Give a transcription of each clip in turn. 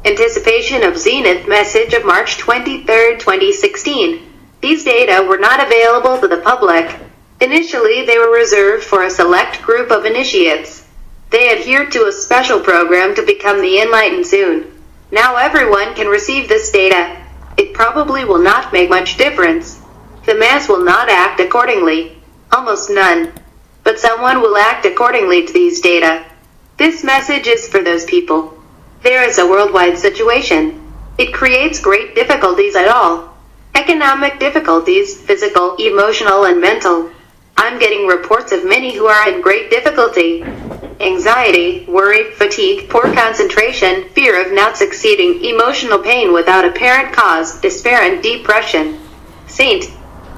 Anticipation of Zenith message of March 23, 2016. These data were not available to the public. Initially, they were reserved for a select group of initiates. They adhered to a special program to become the enlightened soon. Now everyone can receive this data. It probably will not make much difference. The mass will not act accordingly. Almost none. But someone will act accordingly to these data. This message is for those people. There is a worldwide situation. It creates great difficulties at all. Economic difficulties, physical, emotional, and mental. I'm getting reports of many who are in great difficulty. Anxiety, worry, fatigue, poor concentration, fear of not succeeding, emotional pain without apparent cause, despair and depression. Saint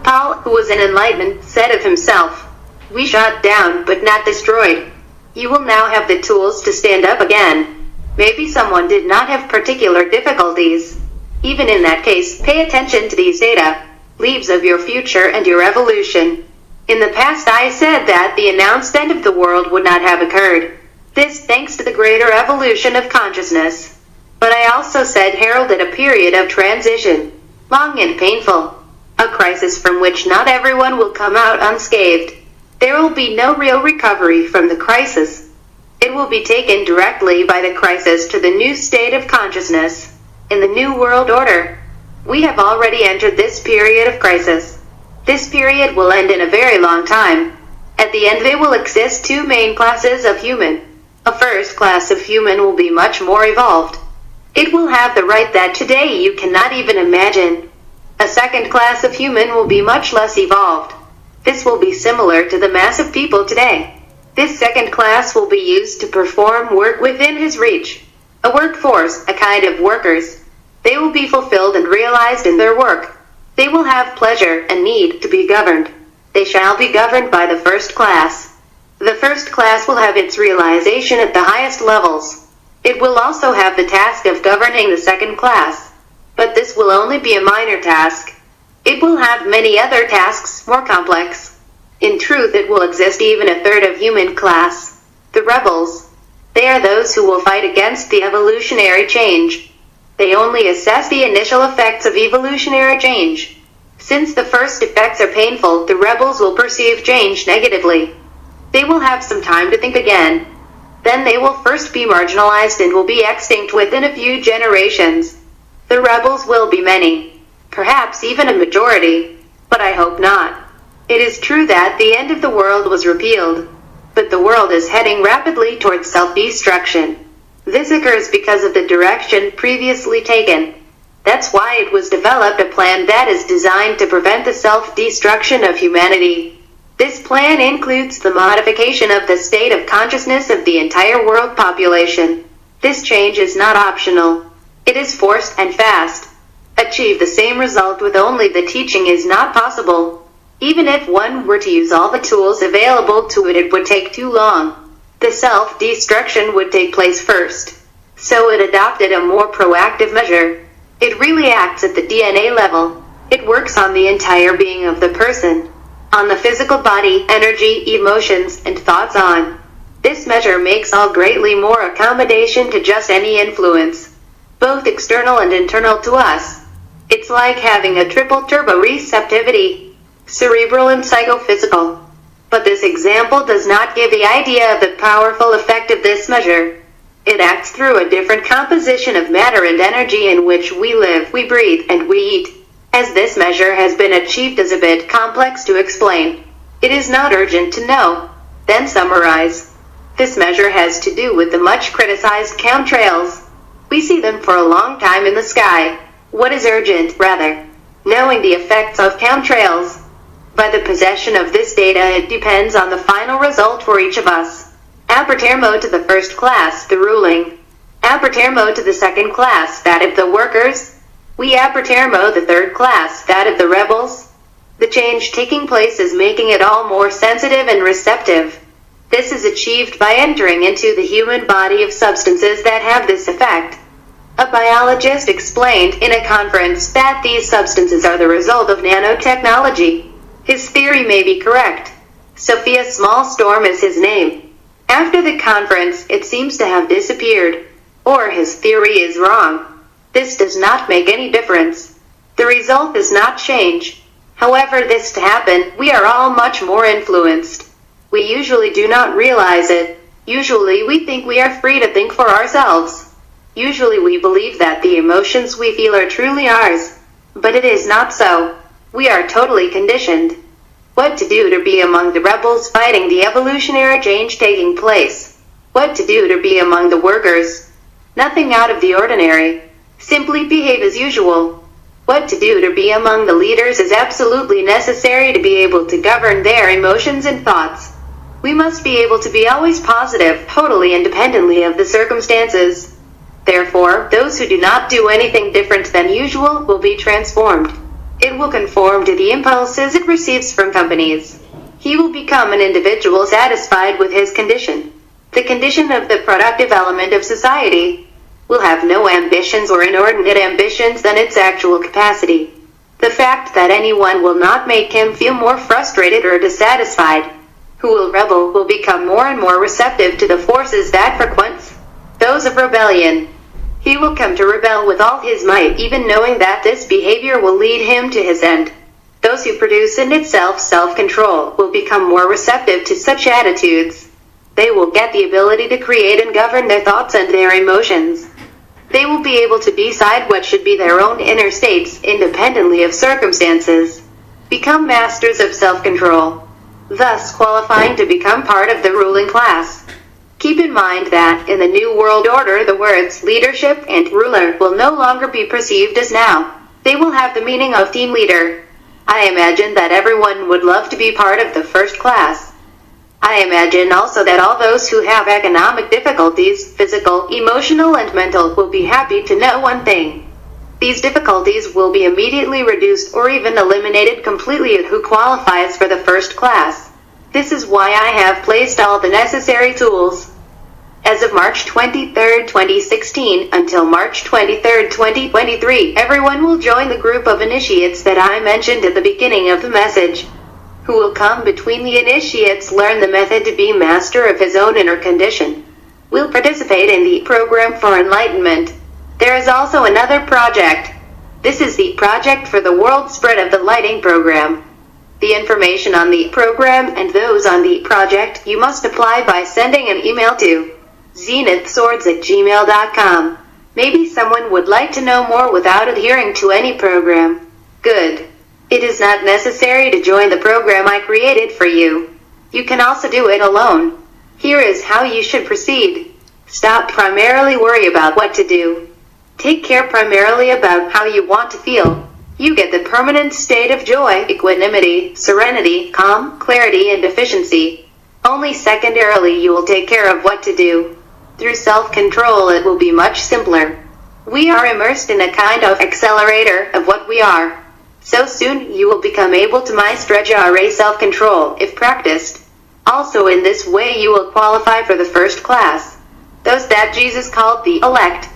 Paul, who was an enlightenment, said of himself, "We shot down but not destroyed." You will now have the tools to stand up again. Maybe someone did not have particular difficulties. Even in that case, pay attention to these data, leaves of your future and your evolution. In the past I said that the announced end of the world would not have occurred. This thanks to the greater evolution of consciousness. But I also said heralded a period of transition, long and painful. A crisis from which not everyone will come out unscathed. There will be no real recovery from the crisis. It will be taken directly by the crisis to the new state of consciousness. In the new world order, we have already entered this period of crisis. This period will end in a very long time. At the end there will exist two main classes of human. A first class of human will be much more evolved. It will have the right that today you cannot even imagine. A second class of human will be much less evolved. This will be similar to the mass of people today. This second class will be used to perform work within his reach. A workforce, a kind of workers. They will be fulfilled and realized in their work. They will have pleasure and need to be governed. They shall be governed by the first class. The first class will have its realization at the highest levels. It will also have the task of governing the second class. But this will only be a minor task. It will have many other tasks, more complex. In truth, it will exist even a third of human class. The rebels. They are those who will fight against the evolutionary change. They only assess the initial effects of evolutionary change. Since the first effects are painful, the rebels will perceive change negatively. They will have some time to think again. Then they will first be marginalized and will be extinct within a few generations. The rebels will be many. Perhaps even a majority. But I hope not. It is true that the end of the world was repealed. But the world is heading rapidly towards self-destruction. This occurs because of the direction previously taken. That's why it was developed a plan that is designed to prevent the self-destruction of humanity. This plan includes the modification of the state of consciousness of the entire world population. This change is not optional. It is forced and fast. Achieve the same result with only the teaching is not possible. Even if one were to use all the tools available to it, it would take too long. The self-destruction would take place first. So it adopted a more proactive measure. It really acts at the DNA level. It works on the entire being of the person. On the physical body, energy, emotions, and thoughts on. This measure makes all greatly more accommodation to just any influence. Both external and internal to us. It's like having a triple turbo receptivity. Cerebral and psychophysical. But this example does not give the idea of the powerful effect of this measure. It acts through a different composition of matter and energy in which we live, we breathe, and we eat. As this measure has been achieved is a bit complex to explain. It is not urgent to know. Then summarize. This measure has to do with the much criticized chemtrails. We see them for a long time in the sky. What is urgent, rather? Knowing the effects of chemtrails. By the possession of this data, it depends on the final result for each of us. Appertermo to the first class, the ruling. Appertermo to the second class, that of the workers. We appertermo the third class, that of the rebels. The change taking place is making it all more sensitive and receptive. This is achieved by entering into the human body of substances that have this effect. A biologist explained in a conference that these substances are the result of nanotechnology. His theory may be correct. Sophia Smallstorm is his name. After the conference, it seems to have disappeared. or his theory is wrong. This does not make any difference. The result does not change. However this to happen, we are all much more influenced. We usually do not realize it. Usually we think we are free to think for ourselves. Usually we believe that the emotions we feel are truly ours. But it is not so. We are totally conditioned. What to do to be among the rebels fighting the evolutionary change taking place? What to do to be among the workers? Nothing out of the ordinary. Simply behave as usual. What to do to be among the leaders is absolutely necessary to be able to govern their emotions and thoughts. We must be able to be always positive, totally independently of the circumstances. Therefore, those who do not do anything different than usual will be transformed. It will conform to the impulses it receives from companies. He will become an individual satisfied with his condition. The condition of the productive element of society will have no ambitions or inordinate ambitions than its actual capacity. The fact that anyone will not make him feel more frustrated or dissatisfied, who will rebel, will become more and more receptive to the forces that frequent those of rebellion. He will come to rebel with all his might, even knowing that this behavior will lead him to his end. Those who produce in itself self-control will become more receptive to such attitudes. They will get the ability to create and govern their thoughts and their emotions. They will be able to decide what should be their own inner states, independently of circumstances. Become masters of self-control, thus qualifying to become part of the ruling class. Keep in mind that, in the New World Order, the words leadership and ruler will no longer be perceived as now. They will have the meaning of team leader. I imagine that everyone would love to be part of the first class. I imagine also that all those who have economic difficulties, physical, emotional, and mental, will be happy to know one thing. These difficulties will be immediately reduced or even eliminated completely at who qualifies for the first class. This is why I have placed all the necessary tools. As of March 23, 2016, until March 23, 2023, everyone will join the group of initiates that I mentioned at the beginning of the message. Who will come between the initiates, learn the method to be master of his own inner condition. Will participate in the program for enlightenment. There is also another project. This is the project for the world spread of the lighting program. The information on the program and those on the project you must apply by sending an email to zenithswords@gmail.com. Maybe someone would like to know more without adhering to any program. Good. It is not necessary to join the program I created for you. You can also do it alone. Here is how you should proceed. Stop primarily worry about what to do. Take care primarily about how you want to feel. You get the permanent state of joy, equanimity, serenity, calm, clarity, and efficiency. Only secondarily you will take care of what to do. Through self-control it will be much simpler. We are immersed in a kind of accelerator of what we are. So soon you will become able to master self-control if practiced. Also in this way you will qualify for the first class. Those that Jesus called the elect.